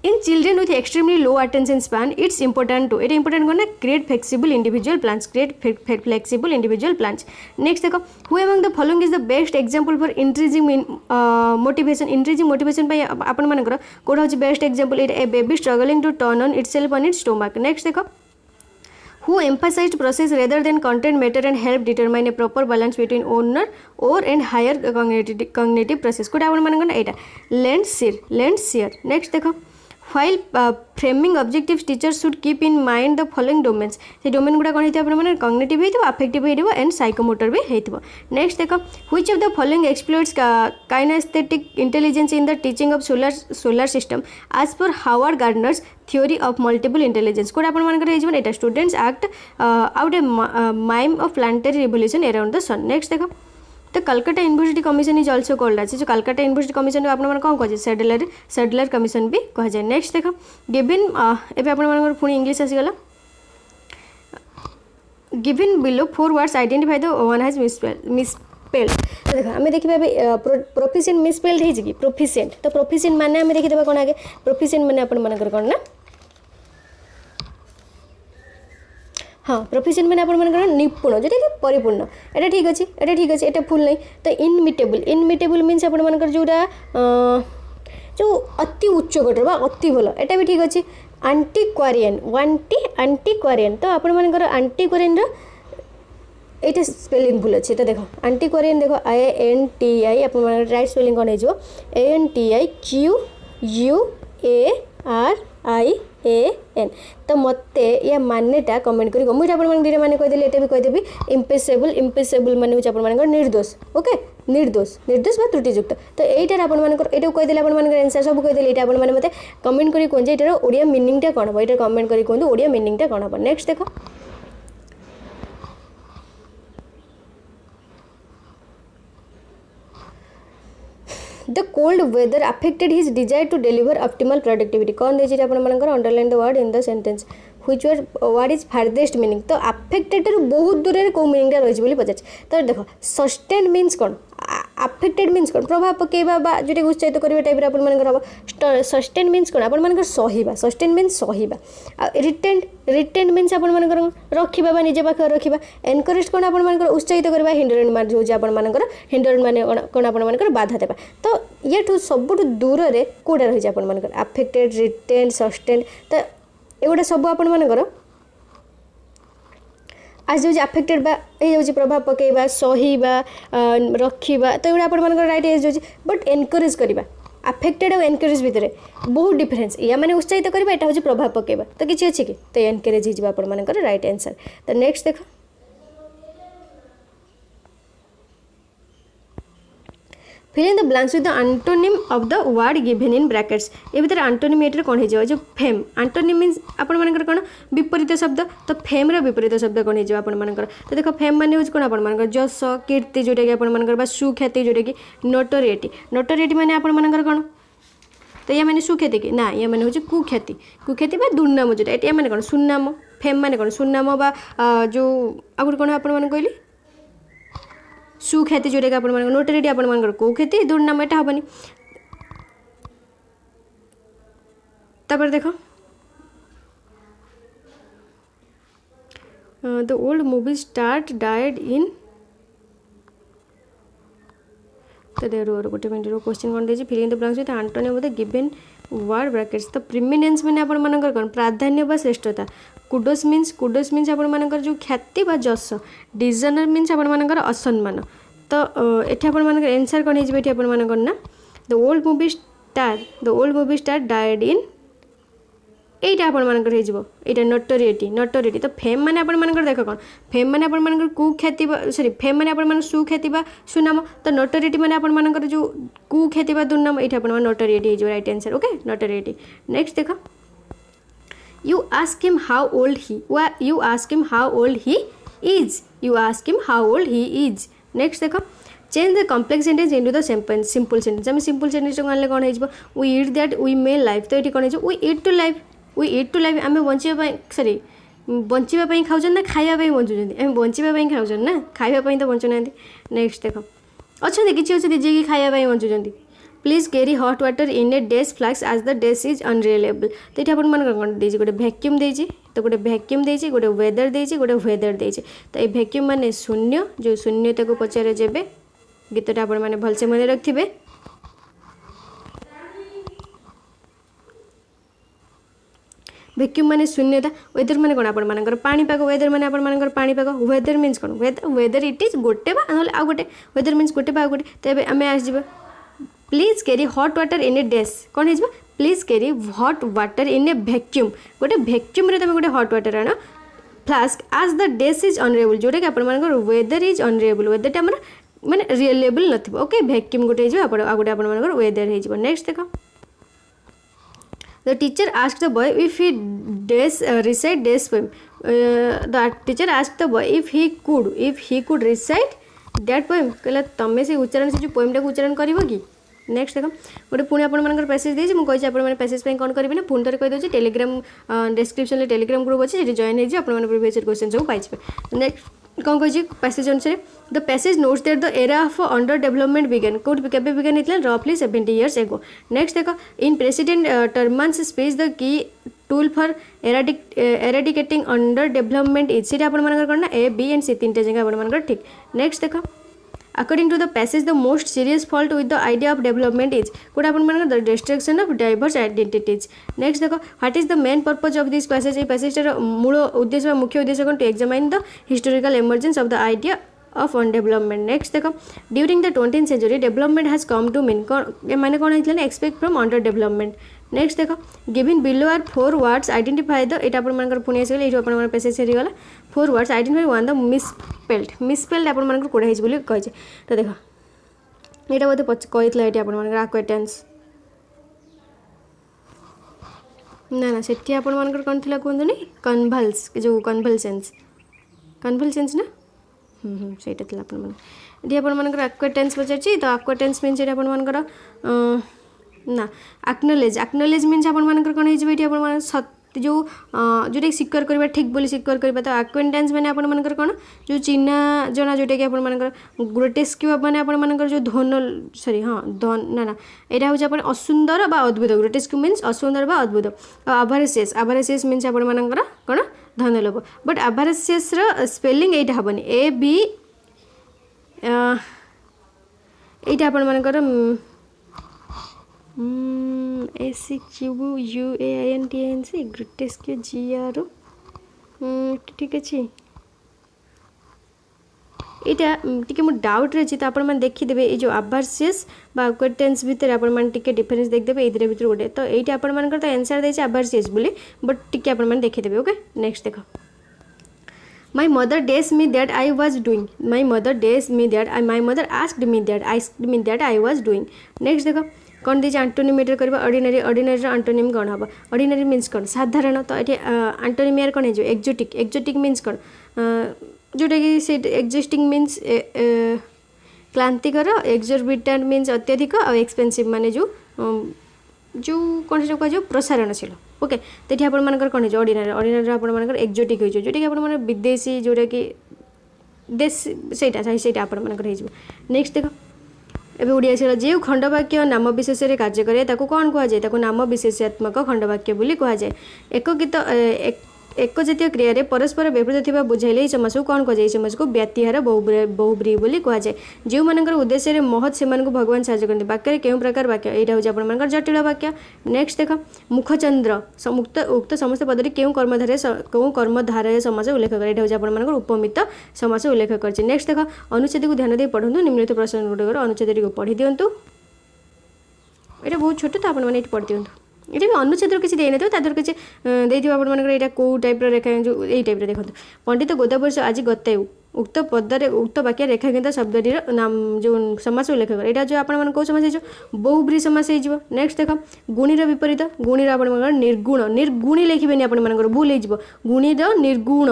in children with extremely low attention span it's important to करना create flexible individual plans next देखो who among the following is the best example for increasing motivation by आपण मानकर code होची best example it a baby struggling to turn on itself on its stomach next देखो who emphasized process rather than content matter and help determine a proper balance between owner or and higher cognitive process code आपण मानकर एटा Landseer next देखो while framing objectives teachers should keep in mind the following domains से domain गुड़ा कौन होता है माने cognitive होइथिबो अफेक्टिव होइथिबो एंड साइकोमोटर भी होइथिबो नेक्स्ट देखो which of the following exploits kinesthetic intelligence in the teaching of solar system as per Howard Gardner's theory of multiple intelligence कोड आपण मानकर हेजिबो एटा students act out a mime of planetary revolution around the sun next देखो तो Calcutta university commission is also called आज जो Calcutta university commission आप कौन कहे सेडलर कमिशन भी कह जाए। नेक्स्ट देख गिवन एवं आप पुणी इंग्लीश आसीगला given below 4 words identify the one has misspelled. तो देखो आम देखा प्रोफिशिएंट मिसस्पेल्ड है कि प्रोफिशिएंट तो प्रोफिशिएंट माने आम देखीदा कौन आगे प्रोफिशिएंट माने आपण मानकर कौन ना हाँ प्रोफिशिएंट माने आपण मानकर निपुण जोटा कि परिपूर्ण एटा ठीक अच्छे एटा फुल नहीं तो इनमिटेबल मीन्स आपण मानकर जोटा जो अति उच्च कोटर बा अति भल एटा भी ठीक अच्छे। आंटीक्वारियन आंटीक्वारियन तो आपण मानकर आंटीक्वारियन ये स्पेलिंग भूल अच्छे तो देख आंटीक्वारियन देख ANTI आप राइट स्पेलिंग कौन हो ANTIQUARIAN तो मत या मानेटा कमेंट कर मुझे आपने माने कहीदेली ये भी कहीदेवी इम्पेसेबल माने हूँ निर्दोष ओके निर्दोष बा त्रुटियुक्त तो यहीटार आपको कहीदेली आंसर सब कहीदेली ये आपने मत कमेंट करी कहते ये ओडिया मीनिंगटा कौन हम ये कमेंट करी कहते ओडिया मीनिंगटा कौन हम। नेक्स्ट देख the cold weather affected his desire to deliver optimal productivity कौन देखिए आपंकर underline the word in the sentence which word is farthest meaning तो अफेक्टेड बहुत दूर में कौ मीनिंगटा रही पचार तो देख सस्टेन मीन्स कौन अफेक्टेड मीन्स कौन प्रभाव पकेबा जोटा उत्साहित करवा टाइप हम सस्टेन मीन्स कौन आप सहीबा सस्टेन मीन्स सहीबा रिटेंड मीन्स आप रखा निजे पाखे रखा एनकरेज कौन आप उत्साहित करवा हिंडरेंट मान जो आपर हिंडरेंट मान कौन आप बाधा देवा तो ये सब दूर में कौटा रही है अफेक्टेड रिटेंड सस्टेन तो एगुड़ा सब आपर आज जो अफेक्टेड बा ये प्रभाव पकेबा सहीबा रखा तो ये आप राइट एज बट एनकरेज करवा अफेक्टेड और एनकरेज भितर बहुत डिफरेन्स या मैंने उत्साहित करवा यहाँ हूँ प्रभाव पकेबा तो किसी अच्छे कि तो एनकरेज हो आपर राइट आंसर। तो नेक्स्ट देख fill in the blanks with the antonym of the word given in brackets ये भीतर एंटोनिम ये कौन हो जो फेम एंटोनिम मीन्स आपर कौन विपरीत शब्द तो फेम विपरीत शब्द कौन हो आपर तो देख फेम मान कौन आपर जस कीर्ति जोटा कि आपर सुख्याति जोटा कि नोटोरिएटी माने आपर कौन तो या मैंने सुख्याति कि ना या मैंने हूँ कुख्याति दुर्नाम जोटा या मैंने कौन सुनाम फेम माने कौन सुनाम जो आगुरी कौन आप कहली सुख्याति जोटा कि आप नोटोरिएटी आपर कौ ख्याति दुर्नाम एटा हेनी तापर देख the old movie star died in तो गोटे मिनट क्वेश्चन कौन देखिए filling the blanks with antonym of the given word brackets तो प्रीमिनेंस माने आपर कौन प्राधान्य बा श्रेष्ठता कुडोस मीन्स आपर जो ख्याति बा जस डिजनर मीन्स आपर असम्मान तो ये आपर आंसर कौन हो ना the old movie star died in यहीटा आपर नोटोरिएटी तो फेम माने आपर देख कौन फेम माने आपर कुख्याति सॉरी फेम माने आपर सुख्याति सुनाम तो नोटोरिएटी माने आपर जो कुख्याति दुर्नाम ये आपर नोटोरिएटी हो राइट आंसर ओके नोटोरिएटी। नेक्स्ट देख you ask him how old he is next देखो change the complex sentence into the simple sentence आम simple sentence को कौन हो we eat that we may life तो ये कौन हो we eat to life आम बचाई सॉरी बचाई खाऊन ना खावाई बचुँच आम बचाई खाऊन ना खावाई तो बचुना। नेक्स्ट देख अच्छा किसी अच्छे जी खावाई बचुँच please carry hot water in a desk flask as the desk is unreliable तो ये आप कौन दे गोटे भैक्यूम दे तो गोटे भैक्यूम दे गोटे वेदर दे गोटे वेदर दे तो ये भैक्यूम माने शून्य जो शून्यता को पचारे जेबे गीतटा आप भलसे मन रखिए भैक्यूम माने शून्यता वेदर माने कौन आपर पाणीपाग वेदर माने आपर पाणीपाग वेदर मीन्स कौन वेदर इट इज गोटे बा आउ गोटे वेदर मीन्स गोटे बा गोटे तो आम आसवा please carry hot water in a desk कौन हो please carry hot water in a vacuum गोटे भैक्यूम तुम गोटे हॉट वाटर आण flask as the desk is unreliable जोटा कि आपर वेदर इज अनरिलायबल वेदरटा माने रिलायबल न ओके भैक्यूम गोटे हो गोटे आपर वेदर हो। नेक्स्ट देख the teacher ask the boy if he recite this poem the teacher ask the boy if he could recite that poem कहला तमें से उच्चारण से जो पोएमटा को उच्चारण कर कि नेक्स्ट देख गोटे पुणी आपर पैसेज देती मुझे आपने पैसेज कौन करेंगे ना पुणी थे कहीदे टेलीग्राम डिस्क्रिप्शन में टेलीग्राम ग्रुप अच्छे जॉइन हो प्रिवियस क्वेश्चन सब पाइबे नेक्स्ट कौन कही पैसेज अनुसार the passage notes that the era of under development begin कौट केबे बिगेन होता रफली 70 years एगो नेक्स्ट देख in president Truman's speech the key tool for eradicating under development is सीटा आपर कौन ना ए बी एंड सी तीन जगह आपर ठीक नेक्स्ट देख according to the passage the most serious fault with the idea of development is code upon the destruction of diverse identities next देखो what is the main purpose of this passage ये passage मूल उद्देश्य मुख्य उद्देश्य कौन to examine the historical emergence of the idea of undevelopment next देखो during the 20th century development has come to mean माने कौन है expect from under development next देख given below are 4 words identify the ये आपर पुणी आसगले ये आप पेसेज सरीगला 4 words identify one the misspelled आपर कौड़ा होगी कही तो देख यहाँ बोधे कही ये आपर आक्वाटेंस ना ना से आपर कौन थी कहते कन्भल्स जो कन्भलसेंस ना सहीटा थी आपर आक्वाटेंस पचार तो आक्वाटेंस मीन्स ये आपर ना एक्नोलेज मीन्स आपर कौन हो जो जोटा सिक्योर करवा ठीक बोली सिक्योर करवा तो एक्वेंटेंस मैंने आपर कौन जो चिन्हा जना जोटा कि आपर ग्रोटेस्क्यू मैंने आपर जो धन सॉरी हाँ धन ना ना यहाँ हूँ आप असुंदर बा अद्भुत ग्रोटेस्क्यू मीन्स असुंदर बा अद्भुत आभारेसियस मीन्स आपर कौन धन लोभ बट आभारेसियस स्पेलिंग यहाँ हेनी ए बी यहाँ आपर SEQUAINTANC ग्रोटेस्क्यू GR ठीक अच्छे यहाँ टी मो डाउट रही तो आप देखीदे ये जो आभार्सियस आक्वाटेंस भितर आपके डिफरेन्स देखिए ये भितर गोटे तो ये आपर तो आंसर देती आभार्सियस बोली बट टी आप देखीदे ओके नेक्स्ट देख My mother days me that I was doing. My mother days me that my mother asked me that I was doing. Next देखो कौन दीजिए आंटोनिम एटर करबा ऑर्डिनरी आंटोनिम कौन हम ऑर्डिनरी मीन्स कौन साधारण तो ये आंटोनिम यार कौन हो एक्जोटिक मीन्स कौन जोटा कि से एक्जिस्टिंग मीन्स क्लांतिकर एक्जोर्बिटेंट मीन्स अत्यधिक और एक्सपेंसिव माने जो कौन से कह प्रसारणशील ओके तो ये आपर कौन हो ऑर्डिनरी आपर एक्जोटिक हो जोटा कि आप विदेशी जोटा कि देश से आपर नेक्स्ट देख एवं ओडिया जो खंडवाक्य नाम विशेष कार्य कै कौन कहुए नाम विशेषात्मक खंडवाक्य कहुए एकगित एक जातीय क्रिय परस्पर विपरीत थी बुझाइले समास को कौन कहुए समास को व्यतिहार बहुब्रीहि बोली कहुए जो मान उद्देश्य महत से भगवान साहय करते वाक्य क्यों प्रकार वाक्य यहाँ हूँ आप जटिल वाक्य नेक्स्ट देख मुखचंद्र उक्त समस्त पदरी क्यों कर्मधारय समास उल्लेख करे यहाँ हूँ आप उपमित समास उल्लेख कर नेक्स्ट देख अनुच्छेद को ध्यान दे पढ़ु निम्नलिखित प्रश्न गुड़िक अनुच्छेद को पढ़ी दिंतु यहाँ बहुत छोट तो आपने पढ़ी दिंतु ये भी अनुच्छेद किसी देने तो तादर किसी देखिए आप कौ टाइप रेखा जो यही टाइप देखो पंडित गोदावर्ष आज गतायु उक्त पदरे उक्त वाक्य रेखांकित शब्दटीर नाम जो समास उल्लेख कर यहाँ जो आप कौ समास हो बहुब्रीहि समास हो नेक्स्ट देख गुणीर विपरीत गुणीर आप निर्गुण निर्गुणी लिखे आपर भूल हो गुणीर निर्गुण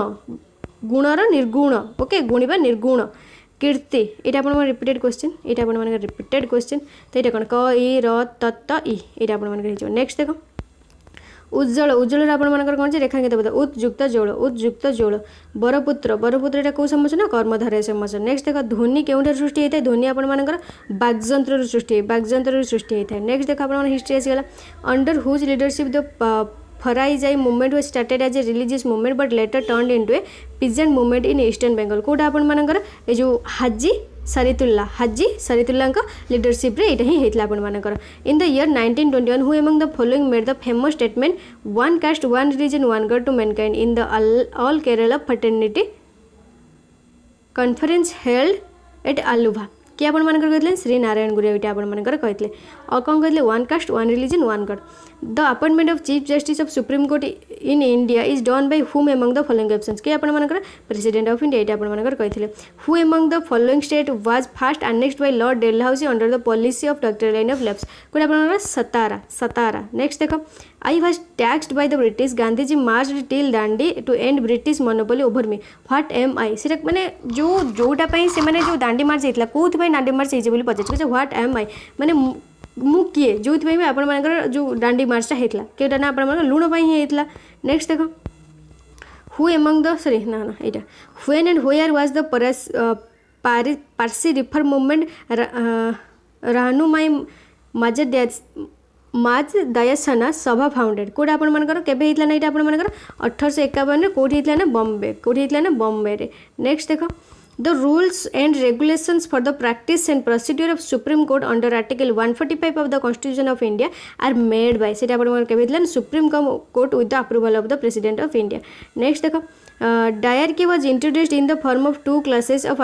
गुणर निर्गुण ओके गुणी बा निर्गुण कीर्ति ये आप रिपीटेड क्वेश्चन ये आप रिपीटेड क्वेश्चन तो ये कौन क ई र त ई ये आप नेक्स्ट देख उज्जवल उज्जवल आपर कौन से रेखांकित पद उत्युक्त जोड़ बरपुत्र बरपुत्र कौ समास ना कर्मधारय समास नेक्स्ट देख ध्वनि क्यों सृष्टि होता है ध्वनि आपर बाग्यंत्र सृष्टि बाग्यंत्र सृष्टि होता है नेक्स्ट देख आप हिस्ट्री आसगला under whose leadership the Faraizi movement was started as a religious movement but later turned into a peasant movement in eastern Bengal कौटा आपर ये जो हाजी सरितुल्ला लीडरशिप रे यहाँ ही होता आपर in the year 1921 who among the following made the famous statement one caste one religion one god to mankind in the all Kerala fraternity conference held at Aluva किए आप श्री नारायण गुरु ये आपर कहते और कौन कहते one caste one religion one God the appointment of chief justice of supreme court in India is done by whom among the following options किए आपर प्रेसिडेंट ऑफ इंडिया ये आपर कहते who among the following state was first annexed by lord Dalhousie under the policy of doctrine of lapse कोई आप Satara next देख I was taxed by the British Gandhiji march till Dandi to end British monopoly over me what am I say माने जोटा से माने जो दांडी मार्च होता कौन दांडी मार्च होती पचार व्हाट एम आई माने मु किए जो आपण मानकर जो दांडी मार्चटा होता केटा ना आपण लुण ही होता नेक्स्ट देख हु एमंग द सॉरी ना ना यहाँ when and where was the Parsi reform movement Rahnumai Mazdayasnan सभा फाउंडेड कौट आपण मानकर केबे हितला ना इटा आपण मानकर 1851 कोठी हितला ना बॉम्बे कोठी हितला ना बॉम्बे रे नेक्स्ट देखो the rules and regulations for the practice and procedure of supreme court under article 145 of the constitution of India are made by सेटा आपण मानकर केबे हितला supreme court with the approval of the president of India next देखो dyarchy was introduced in the form of two classes of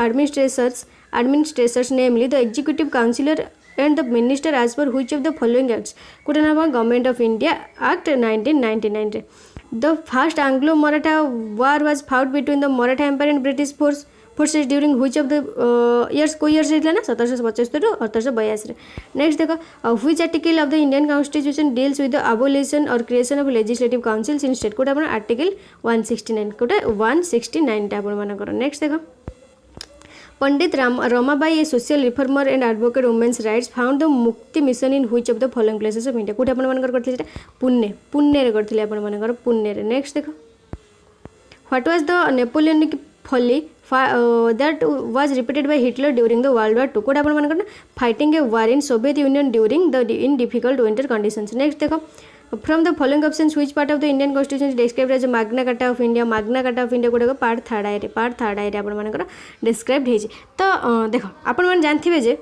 administrators namely the executive councillor and the minister as per which of the following acts कोटा ना government of India act 1999 रे the first Anglo Maratha war was fought between the Maratha Empire and British forces during which of the years को years रहता ना 1775 to 1882 next देखो which article of the Indian Constitution deals with the abolition or creation of legislative councils in state कोटा अपना article 169 Kota 169 टा अपन माना करो next देखो Pandit Ramabai a social reformer and advocate women's rights found the Mukti mission in which of the following places of India कोठे आपण मानकर करथिले पुणे पुणे रे करथिले आपण मानकर पुणे रे नेक्स्ट देखो what was the Napoleonic folly that was repeated by Hitler during the World War II कोठे आपण मानकर fighting a war in Soviet union during the in difficult winter conditions next देखो from the following options which part of the Indian Constitution is described as a Magna Carta of India गुड़ाक part third आए आपण मानकर describe होइछि तो देख आपण मान जानथिबे जे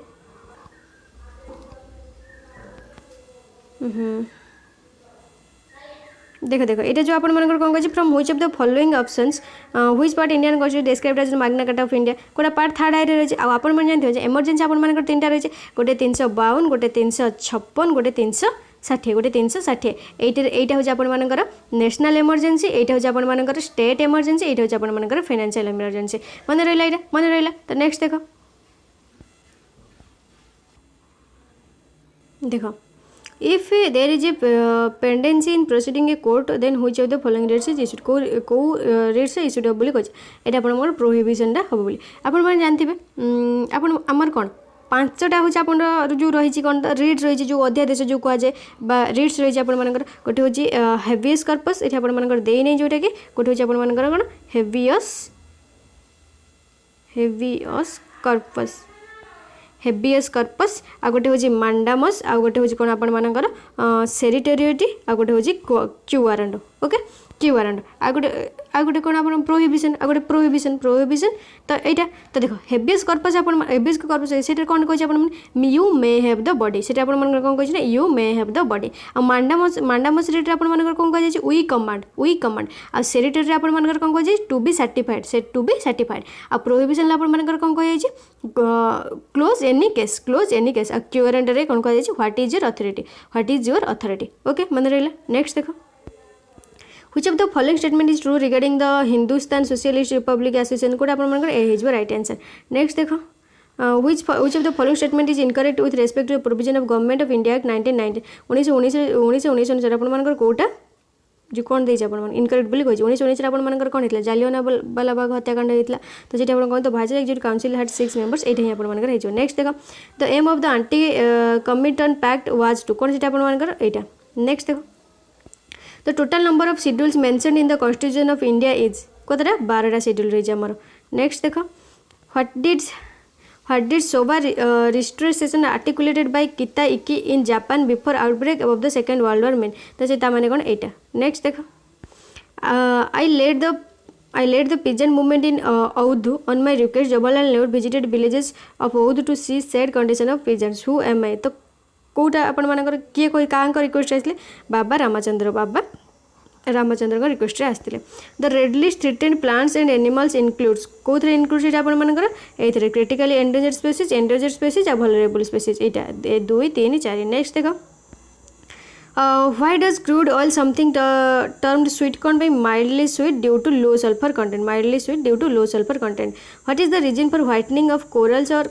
देखो देखो ये जो आपण मानकर कौन कह from which of the following options which part Indian constitution described as Magna Carta of India कोटा पार्ट थर्ड आए रही है आपण मन जानथिबे जे इमरजेंसी आपण मानकर तीनटा रही गोटे 352 गोटे 356 गोटे 360 गोटे 360 एटा हूँ आपण मानकर नेशनल इमरजेंसी एटा हूँ आपण मानकर स्टेट इमरजेंसी एटा हूँ आपण मानकर फाइनेंशियल इमरजेंसी मन रहा तो नेक्स्ट देखो if there is a pendency in proceeding a court then which of the following writs is issued को रेट्स इश्यूड हो बोली कहछि एटा आपण प्रोहिबिशनटा हम बोली आपण मैंने जानते आपण आमर कौन पांचटा हूँ आप जो रही कौन रिट्स रही जो अध्यादेश जो कहुए रिट्स रही आपर गोटे हूँ हेवियस कर्पस ये आपर दे नहीं जोटा कि गोटे हूँ आपर कौन हेवियस कर्पस आ गोटे हूँ मांडामस आ गोटे हूँ कौन आपर सेरिटोरियोटी आ गोटे हूँ quo warranto okay quo warranto आ गोटे कौन आप प्रोहिबिशन आ गोटे प्रोहिबिशन तो यहाँ तो देख हेवियस कर्पस हेवियस कर्पस से कौन कहे you may have the body से कौन कहे you may have the body आ मांडामस रेट आपर कौन कह वी कमांड आ सेरिटरी आपर कौन कहे टू बी सर्टिफाइड से टू बी सर्टिफाइड आ प्रोहिबिशन आपर कौन कहे क्लोज एनी केस आ क्यू वारंट रे कौन कहे what is your authority okay मन रहा नेक्स्ट देखो which of the following statement is true regarding the Hindustan Socialist Republic Association code आपण मानकर ए इज राइट आंसर नेक्स्ट देखो which of the following statement is incorrect with respect to the provision of Government of India Act 1990 1919 अनुसार आपण मानकर कोटा जो कौन देछि आपण मान इनकरेक्ट बोली कहि 1919 आपण मानकर कोन हितला जालियानवाला बाग हत्याकांड हितला तो जेटा आपण कोन तो Bhajpa executive council had 6 members एटा ही आपण मानकर हेजो नेक्स्ट देखो the aim of the anti comintern pact was to कोन जेटा आपण मानकर एटा नेक्स्ट देखो The total number of schedules mentioned in the Constitution of India is कोतरा 12टा शेड्यूल रही आमर नेक्स्ट देखो what did Soba restoration articulated by Kita Ikki in Japan before outbreak of the Second World War mean तो से माने कौन एटा next देखो I led the pigeon movement in Audhu on my request Jawaharlal Nehru visited villages of Audhu to see sad condition of pigeons who am I तो कौटा आपण मानकर किए कोई कांक रिक्वेस्ट आसले बाबा रामचंद्र का रिक्वेस्ट आसते the red list threatened plants and animals includes कौन include आपण मानकर ये क्रिटिकली एंडेंजर्ड स्पेसीज आ वल्नरेबल स्पेसीज यहाँ 2 3 4 नेक्स्ट देखो Why does crude oil something termed sweet corn by mildly sweet due to low sulfur content? Mildly sweet due to low sulfur content. What is the reason for whitening of corals or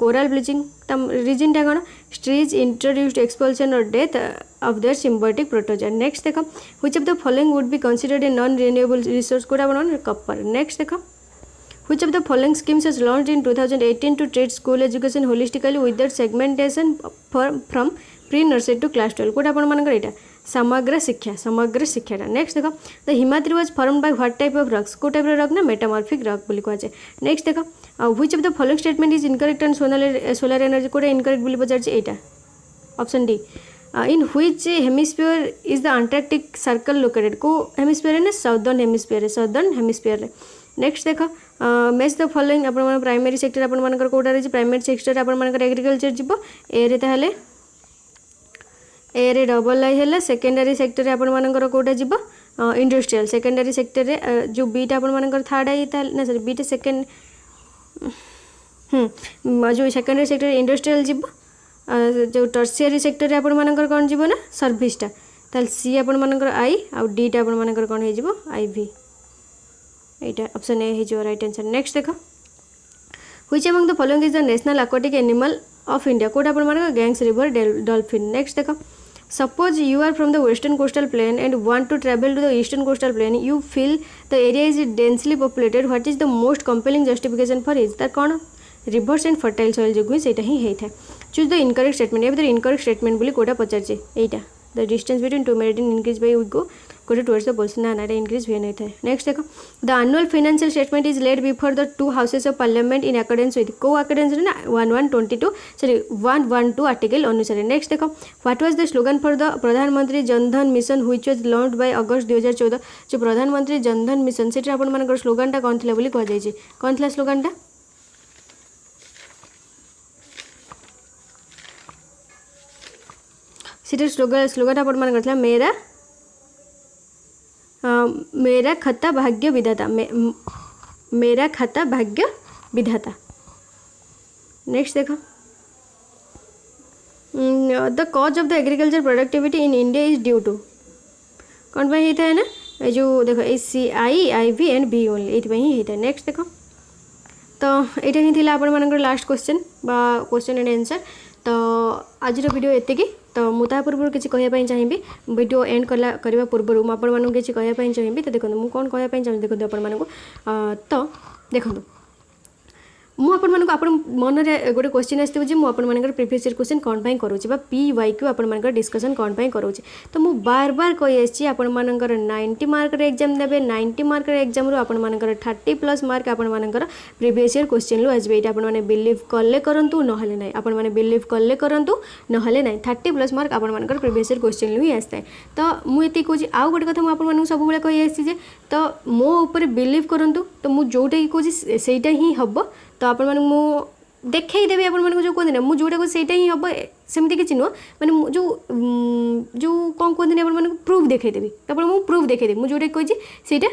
coral bleaching? Reason टा कौन? Stress introduced expulsion or death of their symbiotic protozoa. Next देखो, which of the following would be considered a non-renewable resource? Koda banana copper. Next देखो, which of the following schemes was launched in 2018 to treat school education holistically with their segmentation from pre nursery to class 12 कोटा आपण मानकर एटा Samagra Shiksha next देखो the Himadri was formed by what type of rocks को type rock ना metamorphic rock बोली कह जाए नेक्स्ट देखो which of the following statement is incorrect on solar energy कोटा इनकरेक्ट बोली पचार छे एटा option D in which hemisphere is the Antarctic circle located को हेमिस्फीयर है ना साउदर्न हेमिस्फीयर रे नेक्स्ट देखो मैच द फॉलोइंग आपण प्राइमरी सेक्टर आपण मानकर कोटा रे प्राइमरी सेक्टर आपण मानकर एग्रीकल्चर जीवो ए रे ताहले ए रे डबल आई है सेकेंडरी सेक्टर आपण मानकर कोटा जीव इंडस्ट्रियल सेकेंडरी सेक्टर रे जो बीटा आपण मानकर थर्ड आई ना सॉरी बीटा सेकेंड जो सेकेंडरी सेक्टर इंडस्ट्रियल जीव जो टर्शियरी सेक्टर रे आपण मानकर कोन जीव ना सर्विसटा ताल सी आपण मानकर आई आ डी टा आपण मानकर कोन हे जीव आई भी एटा ऑप्शन ए हे जो राइट आंसर नेक्स्ट देखो which among the following is the national aquatic animal of India Kota आपण मानकर गैंग्स रिवर डॉल्फिन नेक्स्ट देखो suppose you are from the western coastal plain and want to travel to the eastern coastal plain you feel the area is densely populated what is the most compelling justification for it that कौन rivers and fertile soil जो हुए सेटा ही होता है choose the incorrect statement a incorrect statement बोली कोटा पचार एटा the distance between two meridian increase by we go कोटा टुवर्ड्स द पोल्स ना नाटा इंक्रीज हुए नहीं था नेक्स्ट देखो the annual financial statement is laid before the two houses of parliament in accordance with को अकॉर्डेंस ना 1122 सॉरी 112 आर्टिकल अनुसार नेक्स्ट देखो what was the slogan for the Pradhanmantri Jandhan mission which was launched by August 2014 जो प्रधानमंत्री Jandhan mission सेटा आपण मानकर slogan टा कोन थिला बोली कह जाय छी कोन थिला स्लोगन टा सीटर स्लोगन आपण मान करथला मेरा खाता भाग्य विधाता मेरा खाता भाग्य विधाता नेक्स्ट देखो the cause of the agriculture productivity in India is due to कौन पे होता है ना ये जो देखो A C I I V and B only ये ही होता है नेक्स्ट देखो तो यहाँ ही थिला आपण मानकर लास्ट क्वेश्चन बा क्वेश्चन एंड आंसर तो आज वीडियो एतिकी तो मुझे पूर्व किसी कहवाई चाहिए वीडियो एंड करने पूर्व मुझे किसी कहवाई चाहिए तो देखो मुझे कौन कहवाई चाहिए देखो आपण तो देखो मुझे आपण मन में गोटे क्वेश्चन आसो जी मुझे प्रीवियस ईयर क्वेश्चन कौन पर करूँ पी वाई क्यू आपर डिस्कसन कौन पर करूँ तो मुझे बार बार कही आसी आपर 90 मार्क एग्जाम देवे 90 मार्क एग्जाम आपर 30+ मार्क आपर प्रीवियस ईयर क्वेश्चन रू आसবে ये आपने बिलीव कले करूँ ना आपने बिलीव कले करूँ ना 30+ मार्क आपर प्रीवियस ईयर क्वेश्चन ही आसता है तो मुझे कहूँ आउ गोटे कथा मुझे सब कही आसी तो मो ऊपर बिलीव करूँ तो मुझे जोटा कहूँ सेटा ही हम तो आपण माने मु देखैदेवी आपण माने जो कहते मुझे जोटा को सेटा ही हम सेमती किसी नुह मैंने जो कौन कहते आपण माने प्रूफ देखैदेवी तो मुझे प्रूफ देखैदेवी मुझे जोटा कही सेटा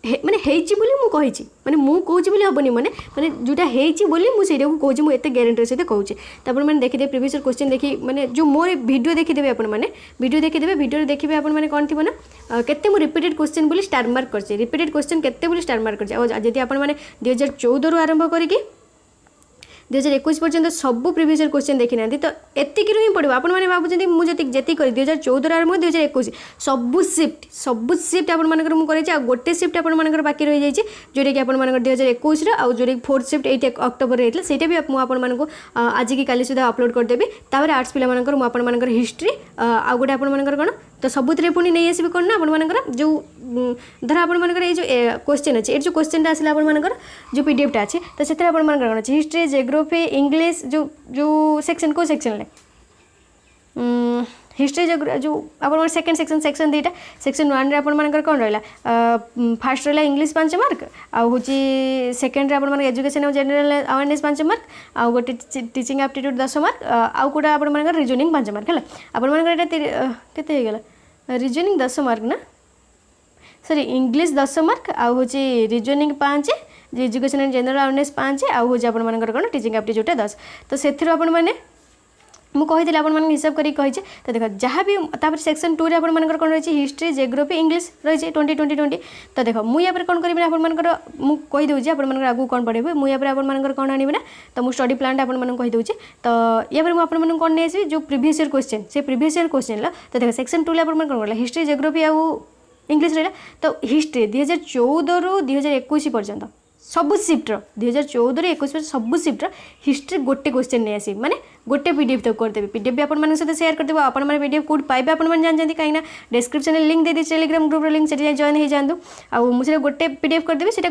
माने हेची बोली मु कहिची माने मु कहूची बोली हबनी माने माने जोटा हेची बोली मु सेटा को कहूची मु एते गारंटी सहित कहूची त आपण माने देखि दे प्रीवियस क्वेश्चन देखि माने जो मोर वीडियो देखि देबे आपण माने वीडियो देखि देबे वीडियो देखिबे आपण माने कोन थिबो ना केते मु रिपीटेड क्वेश्चन बोली स्टार मार्क करछे रिपीटेड क्वेश्चन केते बोली स्टार मार्क करछे आ जदि आपण माने 2014 रु आरंभ करिकि 2021 पर्यंत सब प्रीवियस ईयर क्वेश्चन देखी ना तो एतिक ही पड़ो आप भावुँ मुझे जी कर 2014 आरंभ 2021 सब शिफ्ट आप गोटे शिफ्ट आप बाकी रही जाइए जोटा कि आप 2021 आउ जो 4th शिफ्ट 8 अक्टोबर रही है भी मुझे आज की काली सुधा अपलोड करदेवी तापर आर्ट्स पिला हिस्ट्री आउ गोटे आपर कौन तो सबुत पुणी नहीं आसबे कौन ना आपर जो धर आपर ये जो क्वेश्चन अच्छे ये जो क्वेश्चन आसला आपर जो पीडीएफटा अच्छे तो से कौन अच्छे हिस्ट्री जियोग्राफी इंग्लिश जो सेक्शन को सेक्शन हिस्ट्री जो आप सेकेंड सेक्शन दुईटा सेक्शन 1 रे आपर कौन रहा फास्ट रहा इंग्लिश 5 मार्क आउ सेकेंड रे आपर एजुकेशन और जनरल अवेयरनेस 5 मार्क आउ गोटे टीचिंग एप्टीट्यूड 10 मार्क आउ गोटे आपर रिजनिंग 5 मार्क है आपर केते गला रिजनिंग 10 मार्क ना सॉरी इंग्लिश 10 मार्क आउ reasoning 5 education and general awareness 5 आउ आपर कौन टीचिंग एप्टीट्यूड 10 तो से ମୁଁ କହିଥିଲି ଆପଣମାନଙ୍କୁ ହିସାବ କରିକି କହିଛି। ତ ଦେଖ ଯାହା ବି ତାପରେ ସେକ୍शन 2 ରେ ଆପଣମାନଙ୍କର କ'ଣ ରହିଛି ହିଷ୍ଟ୍ରି ଜିଓଗ୍ରାଫି ଇଂଲିଶ ରହିଛି 20 ତ ଦେଖ ମୁଁ ୟା ପରେ କ'ଣ କରିବି ନା ଆପଣମାନଙ୍କର ମୁଁ କହିଦେଉଛି ଆପଣମାନଙ୍କର ଆଗକୁ କ'ଣ ପଢ଼େଇବେ। ମୁଁ ୟା ପରେ ଆପଣମାନଙ୍କର କ'ଣ ଆଣିବି ନା ତ ମୁଁ ଷ୍ଟଡି ପ୍ଲାନ୍ଟା ଆପଣମାନଙ୍କୁ କହିଦେଉଛି। ତ ୟା ପରେ ମୁଁ ଆପଣମାନଙ୍କୁ କ'ଣ ନେଇ ଆସିବି ଯେଉଁ ପ୍ରିଭିୟସ୍ ଇୟର୍ କ୍ୱେଶ୍ଚନ୍ ସେ ପ୍ରିଭିୟସ୍ ଇୟର୍ କ୍ୱେଶ୍ଚନ୍ ହେଲା। ତ ଦେଖ ସେକ୍शन 2 ରେ ଆପଣଙ୍କର କ'ଣ ରହିଲା ହିଷ୍ଟ୍ରି ଜିଓଗ୍ରାଫି ଆଉ ଇଂଲିଶ ରହିଲା। ତ ହିଷ୍ଟ୍ରି 2014 ରୁ 2021 पर्यंत सबू सिफ्टर 2014 ରୁ 21 सबू सिफ्टर हिस्ट्री गोटे क्वेश्चन नहीं आसी माने गोटे पीडीएफ तक करदेवी पीडीएफ भी आपण सहित शेयर करदेव आपण पीडीएफ कौट पाइबे आपण जानते कहीं डिस्क्रिप्शन लिंक दे दी टेलीग्राम ग्रुप लिंक से जॉइन हो जातु आउ गोटे पीडीएफ करदेवी से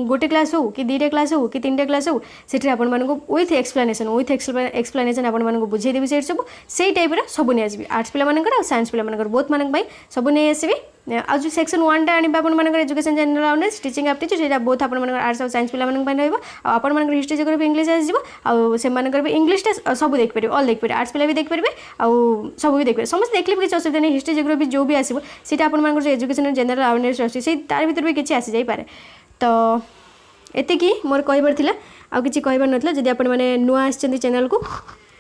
गोटे क्लास हो कि 2टा क्लास हो कि 3टा क्लास हो से आपण विथ एक्सप्लेनेशन आपण बुझेदेवी से सब से टाइप सब नहीं आसबि आर्ट्स पिला साइंस पिला बोथ मानक सब नहीं आसबि आज जो सेक्शन 1 टा आनिबा आपण मानकर education general awareness teaching aptitude सेटा बोथ आपण मानकर आर्ट्स और साइंस पिला मानक रहइबो आपण मानकर हिस्ट्री जियोग्राफी इंग्लिश आसीबो आ से मानकर भी इंग्लिश टा सब देख पारे ऑल देख पारे आर्ट्स पिला भी देख पारे आ सब भी देख पारे समस्त देखले भी किछ असुविधा नहीं हिस्ट्री जियोग्राफी जो भी आसीबो सेटा आपण मानकर एजुकेशन जनरल अवेयरनेस अछि से तार भीतर भी किछ आसी जाई पारे। तो एते की मोर कहबार थिला आ किछ कहबार नथला जदि आपण माने नुआ आछन चैनल को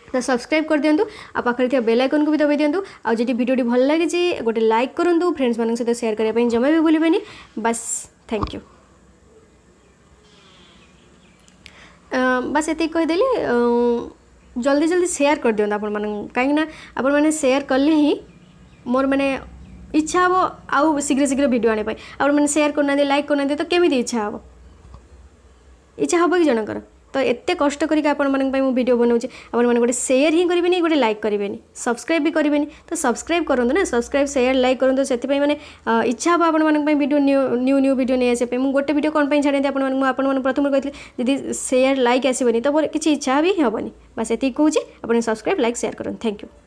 तो सब्सक्राइब कर दिंतु आ पाखे थी बेल आइकन को भी दबाई दिंतु आ जदि वीडियो भल लगी गोटे लाइक करूँ फ्रेंड्स मान सहित शेयर करने जमा भी भूलें बस थैंक यू बस ये कहीदेली जल्दी जल्दी शेयर कर दिंतु कहीं आपण मैंने शेयर कले ही मोर मैंने इच्छा हम आउ शीघ्र शीघ्र वीडियो आने आप मैंने शेयर करना लाइक करना तो केमी इच्छा हम कि जनकर तो एत कष्ट करके आपण वीडियो बनाऊँगी आपण मैंने गोटे शेयर ही करेंगे गोटे लाइक करेंगे सब्सक्राइब भी करेंगे तो सब्सक्राइब करूँ ना सब्सक्राइब शेयर लाइक करूँ से मैंने इच्छा हम आपण वीडियो न्यू न्यू वीडियो नहीं आसे मुझे गोटे वीडियो कौन छाड़ी आपने प्रथम कहते जी शेयर लाइक आसबनी तो मोर किसी इच्छा भी हेनी बस ये कहूँ आप सब्सक्राइब लाइक शेयर करूँ थैंक यू।